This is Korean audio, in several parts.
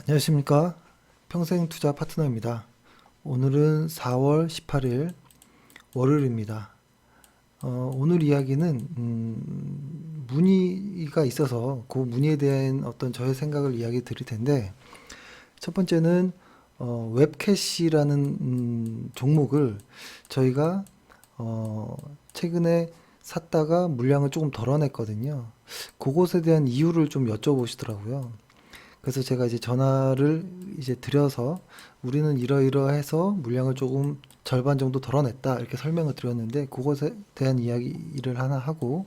안녕하십니까. 평생투자 파트너입니다. 오늘은 4월 18일 월요일입니다. 오늘 이야기는 문의가 있어서 그 문의에 대한 어떤 저의 생각을 이야기 드릴 텐데, 첫 번째는 웹캐시라는 종목을 저희가 최근에 샀다가 물량을 조금 덜어냈거든요. 그것에 대한 이유를 좀 여쭤보시더라고요. 그래서 제가 이제 전화를 이제 드려서 우리는 이러이러해서 물량을 조금 절반 정도 덜어냈다 이렇게 설명을 드렸는데, 그것에 대한 이야기를 하나 하고,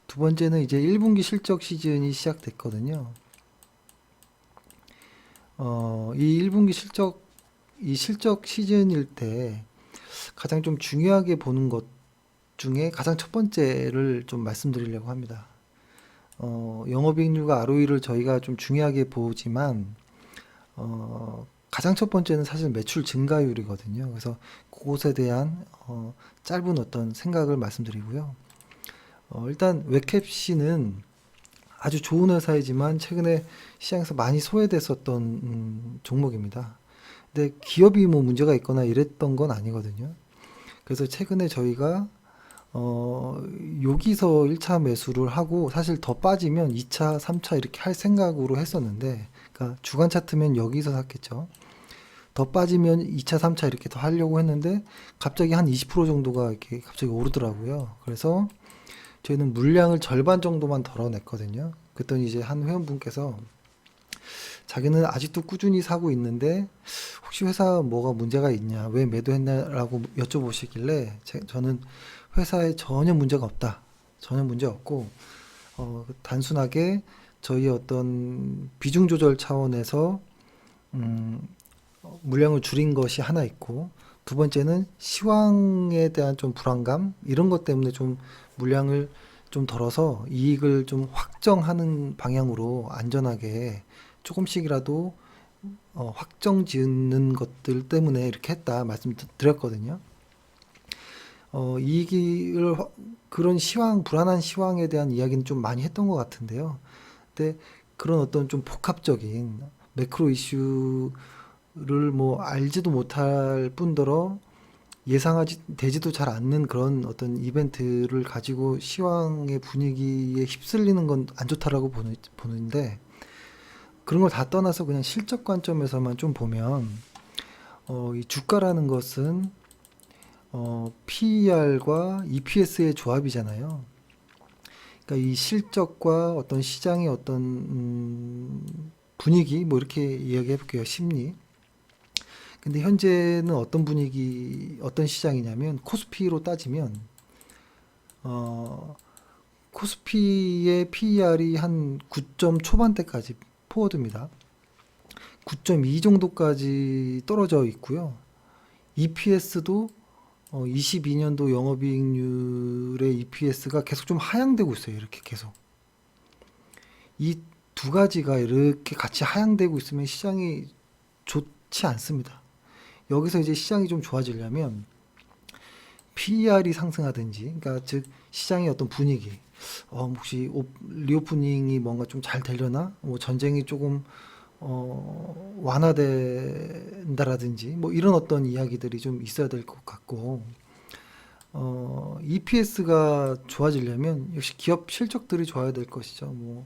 두 번째는 이제 1분기 실적 시즌이 시작됐거든요. 이 1분기 이 실적 시즌일 때 가장 좀 중요하게 보는 것 중에 가장 첫 번째를 좀 말씀드리려고 합니다. 영업이익률과 ROE를 저희가 좀 중요하게 보지만, 가장 첫 번째는 사실 매출 증가율이거든요. 그래서 그것에 대한 짧은 어떤 생각을 말씀드리고요. 일단 웹캡시는 아주 좋은 회사이지만 최근에 시장에서 많이 소외됐었던 종목입니다. 근데 기업이 뭐 문제가 있거나 이랬던 건 아니거든요. 그래서 최근에 저희가 여기서 1차 매수를 하고, 사실 더 빠지면 2차, 3차 이렇게 할 생각으로 했었는데, 그러니까 주간 차트면 여기서 샀겠죠. 더 빠지면 2차, 3차 이렇게 더 하려고 했는데 갑자기 한 20% 정도가 이렇게 갑자기 오르더라고요. 그래서 저희는 물량을 절반 정도만 덜어냈거든요. 그랬더니 이제 한 회원분께서 자기는 아직도 꾸준히 사고 있는데 혹시 회사 뭐가 문제가 있냐, 왜 매도했냐라고 여쭤보시길래 저는 회사에 전혀 문제가 없다, 전혀 문제 없고 단순하게 저희 어떤 비중 조절 차원에서 물량을 줄인 것이 하나 있고, 두 번째는 시황에 대한 좀 불안감 이런 것 때문에 좀 물량을 좀 덜어서 이익을 좀 확정하는 방향으로 안전하게 조금씩이라도 확정 짓는 것들 때문에 이렇게 했다 말씀드렸거든요. 이익을 그런 시황, 불안한 시황에 대한 이야기는 좀 많이 했던 것 같은데요. 근데 그런 어떤 좀 복합적인 매크로 이슈를 뭐 알지도 못할 뿐더러 예상하지 되지도 잘 않는 그런 어떤 이벤트를 가지고 시황의 분위기에 휩쓸리는 건 안 좋다라고 보는데, 그런 걸 다 떠나서 그냥 실적 관점에서만 좀 보면, 이 주가라는 것은 PER과 EPS의 조합이잖아요. 그러니까 이 실적과 어떤 시장의 어떤 분위기, 뭐 이렇게 이야기해 볼게요. 심리. 근데 현재는 어떤 분위기, 어떤 시장이냐면, 코스피로 따지면 어, 코스피의 PER이 한 9점 초반대까지 포워드입니다. 9.2 정도까지 떨어져 있고요. EPS도 22년도 영업이익률의 EPS가 계속 좀 하향되고 있어요. 이렇게 계속. 이 두 가지가 이렇게 같이 하향되고 있으면 시장이 좋지 않습니다. 여기서 이제 시장이 좀 좋아지려면 PER이 상승하든지, 그러니까 즉 시장의 어떤 분위기, 혹시 리오프닝이 뭔가 좀 잘 되려나, 뭐 전쟁이 조금 완화된다라든지 뭐 이런 어떤 이야기들이 좀 있어야 될 것 같고, EPS가 좋아지려면 역시 기업 실적들이 좋아야 될 것이죠. 뭐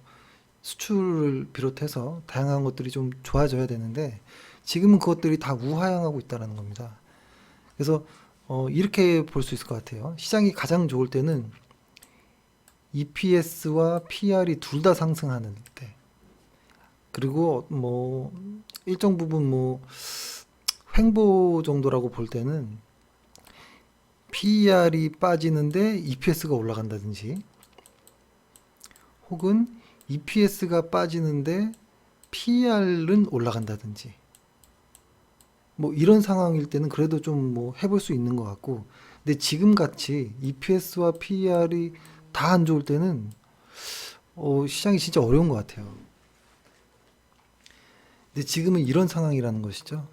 수출을 비롯해서 다양한 것들이 좀 좋아져야 되는데, 지금은 그것들이 다 우하향하고 있다는 겁니다. 그래서 이렇게 볼 수 있을 것 같아요. 시장이 가장 좋을 때는 EPS와 PR이 둘 다 상승하는 때, 그리고 뭐 일정 부분 뭐 횡보 정도라고 볼 때는 PER이 빠지는데 EPS가 올라간다든지, 혹은 EPS가 빠지는데 PER은 올라간다든지, 뭐 이런 상황일 때는 그래도 좀 뭐 해볼 수 있는 것 같고, 근데 지금 같이 EPS와 PER이 다 안 좋을 때는 시장이 진짜 어려운 것 같아요. 근데 지금은 이런 상황이라는 것이죠.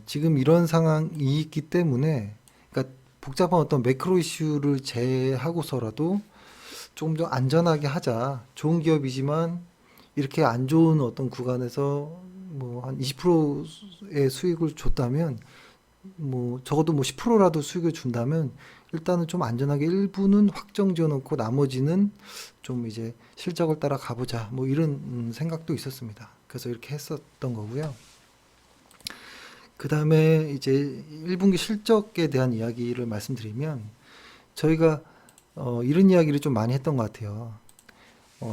지금 이런 상황이 있기 때문에, 그러니까 복잡한 어떤 매크로 이슈를 제외하고서라도 조금 더 안전하게 하자. 좋은 기업이지만 이렇게 안 좋은 어떤 구간에서 뭐 한 20%의 수익을 줬다면 뭐 적어도 뭐 10%라도 수익을 준다면 일단은 좀 안전하게 일부는 확정 지어놓고 나머지는 좀 이제 실적을 따라 가보자. 뭐 이런 생각도 있었습니다. 그래서 이렇게 했었던 거고요. 그 다음에 이제 1분기 실적에 대한 이야기를 말씀드리면 저희가 이런 이야기를 좀 많이 했던 것 같아요.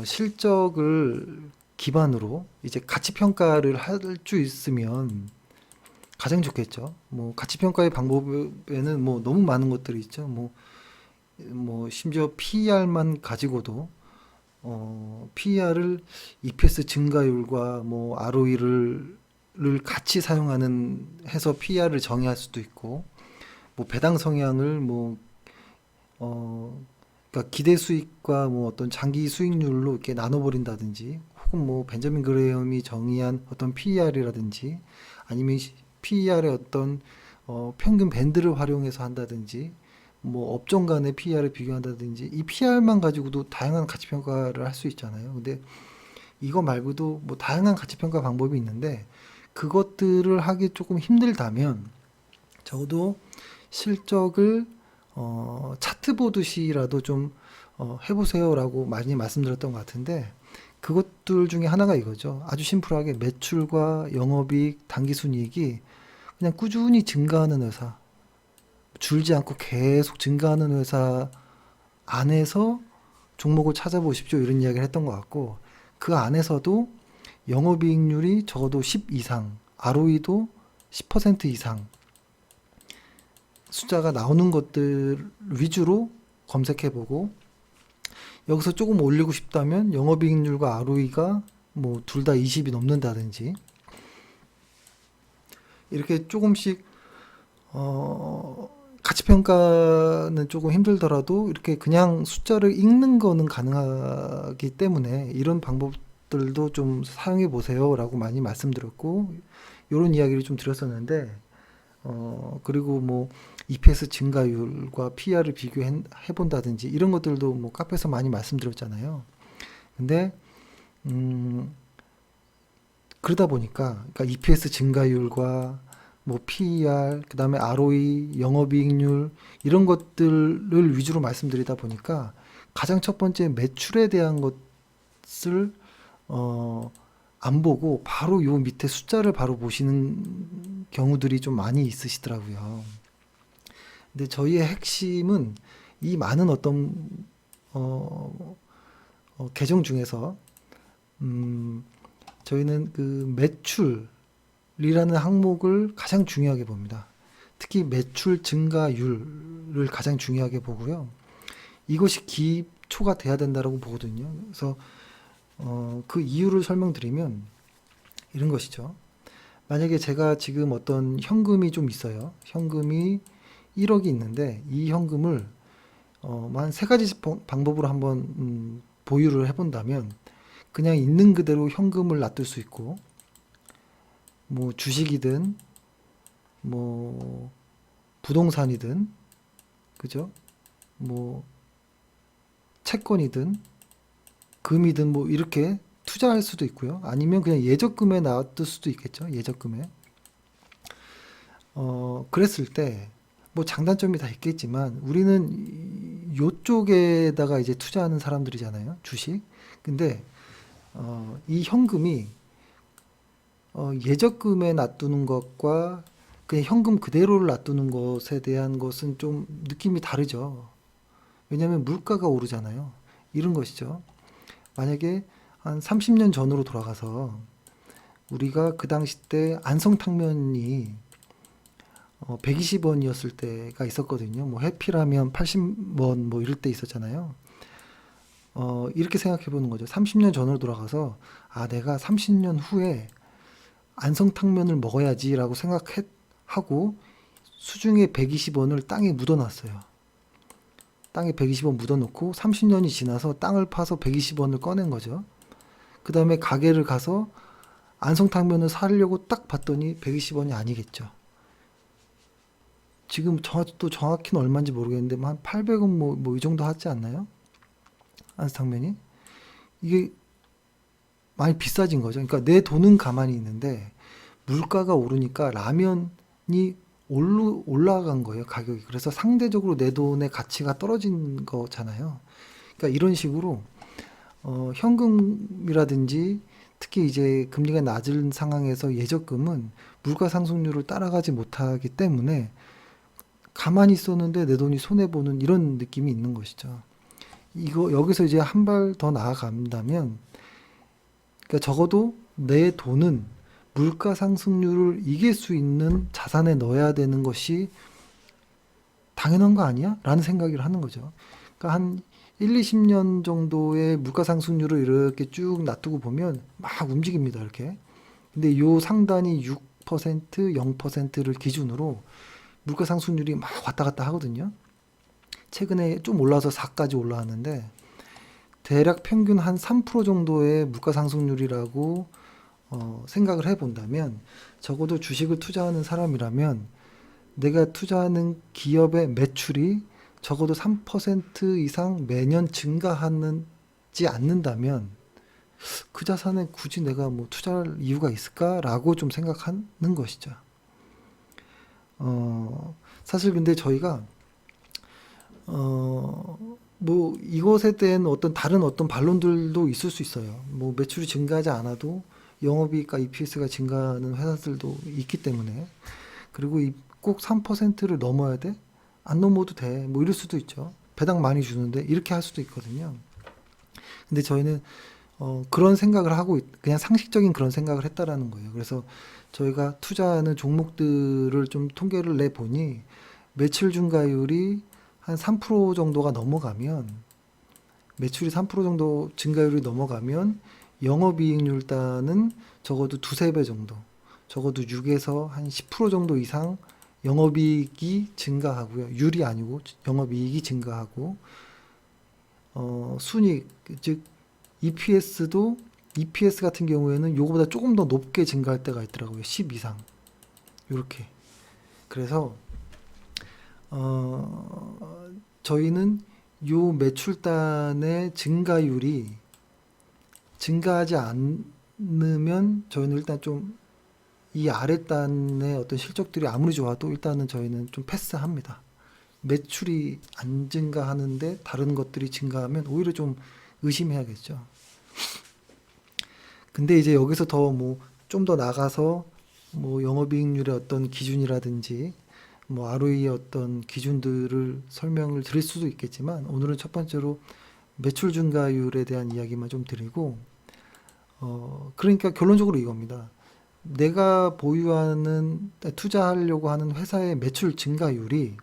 실적을 기반으로 이제 가치 평가를 할 수 있으면 가장 좋겠죠. 뭐 가치 평가의 방법에는 뭐 너무 많은 것들이 있죠. 뭐 심지어 PER만 가지고도 PER을 EPS 증가율과 뭐 ROE를 같이 사용하는 해서 PER을 정의할 수도 있고 뭐 배당 성향을 그러니까 기대 수익과 뭐 어떤 장기 수익률로 이렇게 나눠버린다든지 혹은 뭐 벤저민 그레이엄이 정의한 어떤 PER이라든지 아니면 PER의 어떤 평균 밴드를 활용해서 한다든지 뭐 업종 간의 PER을 비교한다든지 이 PER만 가지고도 다양한 가치 평가를 할 수 있잖아요. 근데 이거 말고도 뭐 다양한 가치 평가 방법이 있는데 그것들을 하기 조금 힘들다면 적어도 실적을 차트 보듯이라도 좀 해보세요라고 많이 말씀드렸던 것 같은데 그것들 중에 하나가 이거죠. 아주 심플하게 매출과 영업이익, 당기순이익이 그냥 꾸준히 증가하는 회사, 줄지 않고 계속 증가하는 회사 안에서 종목을 찾아보십시오. 이런 이야기를 했던 것 같고 그 안에서도 영업이익률이 적어도 10 이상, ROE도 10% 이상 숫자가 나오는 것들 위주로 검색해보고 여기서 조금 올리고 싶다면 영업이익률과 ROE가 뭐 둘 다 20이 넘는다든지 이렇게 조금씩 가치 평가는 조금 힘들더라도 이렇게 그냥 숫자를 읽는 거는 가능하기 때문에 이런 방법들도 좀 사용해 보세요라고 많이 말씀드렸고 이런 이야기를 좀 드렸었는데 그리고 뭐 EPS 증가율과 PER을 비교해 본다든지 이런 것들도 뭐 카페에서 많이 말씀드렸잖아요. 근데 그러다 보니까 그러니까 EPS 증가율과 뭐 PER, 그다음에 ROE, 영업이익률 이런 것들을 위주로 말씀드리다 보니까 가장 첫 번째 매출에 대한 것을 안 보고 바로 요 밑에 숫자를 바로 보시는 경우들이 좀 많이 있으시더라고요. 근데 저희의 핵심은 이 많은 어떤 계정 중에서 저희는 그 매출이라는 항목을 가장 중요하게 봅니다. 특히 매출 증가율을 가장 중요하게 보고요. 이것이 기초가 돼야 된다고 보거든요. 그래서 그 이유를 설명드리면 이런 것이죠. 만약에 제가 지금 어떤 현금이 좀 있어요. 현금이 1억이 있는데 이 현금을 한 세 가지 방법으로 한번 보유를 해본다면 그냥 있는 그대로 현금을 놔둘 수 있고 뭐 주식이든 뭐 부동산이든 그죠? 뭐 채권이든 금이든 뭐 이렇게 투자할 수도 있고요. 아니면 그냥 예적금에 놔둘 수도 있겠죠. 예적금에. 그랬을 때 뭐 장단점이 다 있겠지만 우리는 요쪽에다가 이제 투자하는 사람들이잖아요. 주식. 근데 이 현금이 예적금에 놔두는 것과 그냥 현금 그대로를 놔두는 것에 대한 것은 좀 느낌이 다르죠. 왜냐하면 물가가 오르잖아요. 이런 것이죠. 만약에 한 30년 전으로 돌아가서 우리가 그 당시 때 안성탕면이 120원이었을 때가 있었거든요. 뭐 해피라면 80원 뭐 이럴 때 있었잖아요. 이렇게 생각해 보는 거죠. 30년 전으로 돌아가서 아 내가 30년 후에 안성탕면을 먹어야지라고 생각하고 수중에 120원을 땅에 묻어놨어요. 땅에 120원 묻어놓고 30년이 지나서 땅을 파서 120원을 꺼낸 거죠. 그 다음에 가게를 가서 안성탕면을 사려고 딱 봤더니 120원이 아니겠죠. 지금 또 정확히는 얼마인지 모르겠는데 한 800원 뭐 이 정도 하지 않나요? 안스탕면이. 이게 많이 비싸진 거죠. 그러니까 내 돈은 가만히 있는데 물가가 오르니까 라면이 올라간 거예요, 가격이. 그래서 상대적으로 내 돈의 가치가 떨어진 거잖아요. 그러니까 이런 식으로 현금이라든지 특히 이제 금리가 낮은 상황에서 예적금은 물가 상승률을 따라가지 못하기 때문에 가만히 있었는데 내 돈이 손해보는 이런 느낌이 있는 것이죠. 이거 여기서 이제 한 발 더 나아간다면, 그러니까 적어도 내 돈은 물가 상승률을 이길 수 있는 자산에 넣어야 되는 것이 당연한 거 아니야? 라는 생각을 하는 거죠. 그러니까 한 1, 20년 정도의 물가 상승률을 이렇게 쭉 놔두고 보면 막 움직입니다, 이렇게. 근데 요 상단이 6%, 0%를 기준으로 물가 상승률이 막 왔다 갔다 하거든요. 최근에 좀 올라서 4까지 올라왔는데 대략 평균 한 3% 정도의 물가 상승률이라고 생각을 해본다면, 적어도 주식을 투자하는 사람이라면 내가 투자하는 기업의 매출이 적어도 3% 이상 매년 증가하지 않는다면 그 자산에 굳이 내가 뭐 투자할 이유가 있을까라고 좀 생각하는 것이죠. 사실 근데 저희가 뭐 이것에 대한 어떤 다른 어떤 반론들도 있을 수 있어요. 뭐 매출이 증가하지 않아도 영업이익과 EPS가 증가하는 회사들도 있기 때문에. 그리고 꼭 3%를 넘어야 돼? 안 넘어도 돼. 뭐 이럴 수도 있죠. 배당 많이 주는데 이렇게 할 수도 있거든요. 근데 저희는 그런 생각을 하고 그냥 상식적인 그런 생각을 했다라는 거예요. 그래서 저희가 투자하는 종목들을 좀 통계를 내 보니 매출 증가율이 한 3% 정도가 넘어가면, 매출이 3% 정도 증가율이 넘어가면 영업이익률단은 적어도 두세 배 정도, 적어도 6에서 한 10% 정도 이상 영업이익이 증가하고요. 율이 아니고 영업이익이 증가하고, 순이익, 즉 EPS도, EPS 같은 경우에는 요거보다 조금 더 높게 증가할 때가 있더라고요. 10 이상. 요렇게. 그래서 저희는 요 매출단의 증가율이 증가하지 않으면 저희는 일단 좀 이 아랫단의 어떤 실적들이 아무리 좋아도 일단은 저희는 좀 패스합니다. 매출이 안 증가하는데 다른 것들이 증가하면 오히려 좀 의심해야겠죠. 근데 이제 여기서 더 뭐 좀 더 나가서 뭐 영업이익률의 어떤 기준이라든지 뭐 ROE의 어떤 기준들을 설명을 드릴 수도 있겠지만, 오늘은 첫 번째로 매출 증가율에 대한 이야기만 좀 드리고, 그러니까 결론적으로 이겁니다. 내가 보유하는, 투자하려고 하는 회사의 매출 증가율이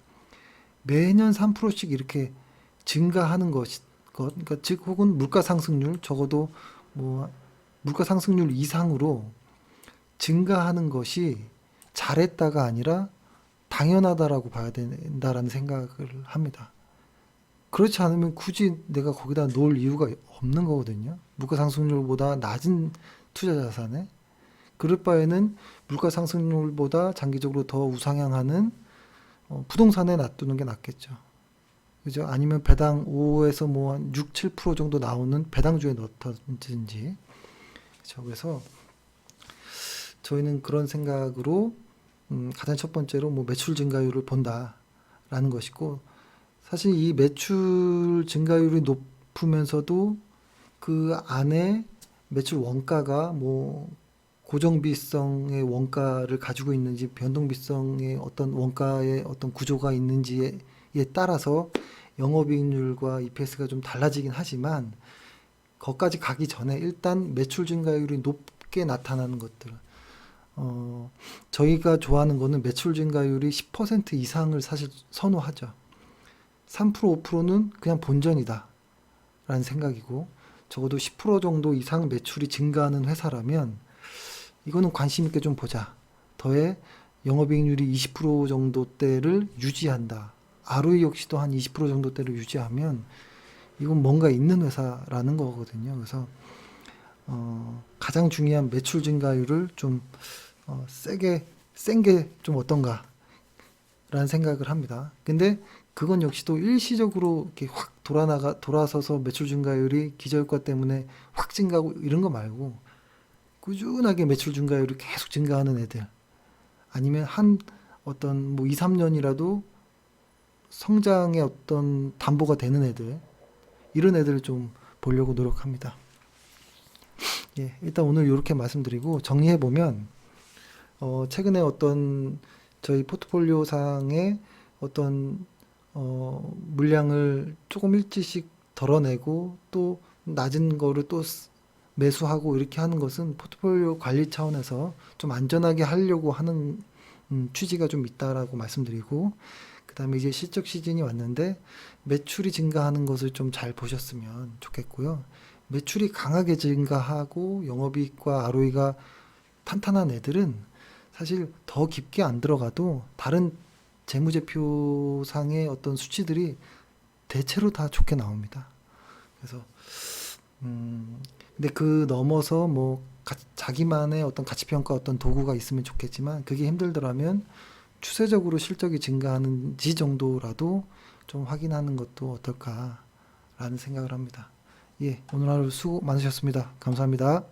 매년 3%씩 이렇게 증가하는 그러니까 즉 혹은 물가 상승률, 적어도 뭐 물가 상승률 이상으로 증가하는 것이 잘했다가 아니라 당연하다라고 봐야 된다라는 생각을 합니다. 그렇지 않으면 굳이 내가 거기다 놓을 이유가 없는 거거든요. 물가 상승률보다 낮은 투자 자산에. 그럴 바에는 물가 상승률보다 장기적으로 더 우상향하는 부동산에 놔두는 게 낫겠죠. 그죠? 아니면 배당 5에서 뭐 한 6, 7% 정도 나오는 배당주에 넣든지. 그렇죠? 그래서 저희는 그런 생각으로 가장 첫 번째로 뭐 매출 증가율을 본다라는 것이고, 사실 이 매출 증가율이 높으면서도 그 안에 매출 원가가 뭐 고정비성의 원가를 가지고 있는지 변동비성의 어떤 원가의 어떤 구조가 있는지에 따라서 영업이익률과 EPS가 좀 달라지긴 하지만, 거기까지 가기 전에 일단 매출 증가율이 높게 나타나는 것들, 저희가 좋아하는 거는 매출 증가율이 10% 이상을 사실 선호하죠. 3%, 5%는 그냥 본전이다 라는 생각이고, 적어도 10% 정도 이상 매출이 증가하는 회사라면 이거는 관심 있게 좀 보자. 더해 영업이익률이 20% 정도대를 유지한다. ROE 역시도 한 20% 정도대를 유지하면 이건 뭔가 있는 회사라는 거거든요. 그래서 가장 중요한 매출 증가율을 좀 센 게 좀 어떤가 라는 생각을 합니다. 근데 그건 역시도 일시적으로 이렇게 확 돌아서서 매출 증가율이 기저효과 때문에 확 증가하고 이런 거 말고 꾸준하게 매출 증가율이 계속 증가하는 애들, 아니면 한 어떤 뭐 2, 3년이라도 성장의 어떤 담보가 되는 애들, 이런 애들을 좀 보려고 노력합니다. 예, 일단 오늘 이렇게 말씀드리고 정리해 보면 최근에 어떤 저희 포트폴리오 상의 어떤 물량을 조금 일찍씩 덜어내고 또 낮은 거를 또 매수하고 이렇게 하는 것은 포트폴리오 관리 차원에서 좀 안전하게 하려고 하는 취지가 좀 있다라고 말씀드리고, 그 다음에 이제 실적 시즌이 왔는데 매출이 증가하는 것을 좀 잘 보셨으면 좋겠고요. 매출이 강하게 증가하고 영업이익과 ROE가 탄탄한 애들은 사실 더 깊게 안 들어가도 다른 재무제표상의 어떤 수치들이 대체로 다 좋게 나옵니다. 그래서 근데 그 넘어서 뭐 자기만의 어떤 가치평가 어떤 도구가 있으면 좋겠지만 그게 힘들더라면 추세적으로 실적이 증가하는지 정도라도 좀 확인하는 것도 어떨까라는 생각을 합니다. 예, 오늘 하루 수고 많으셨습니다. 감사합니다.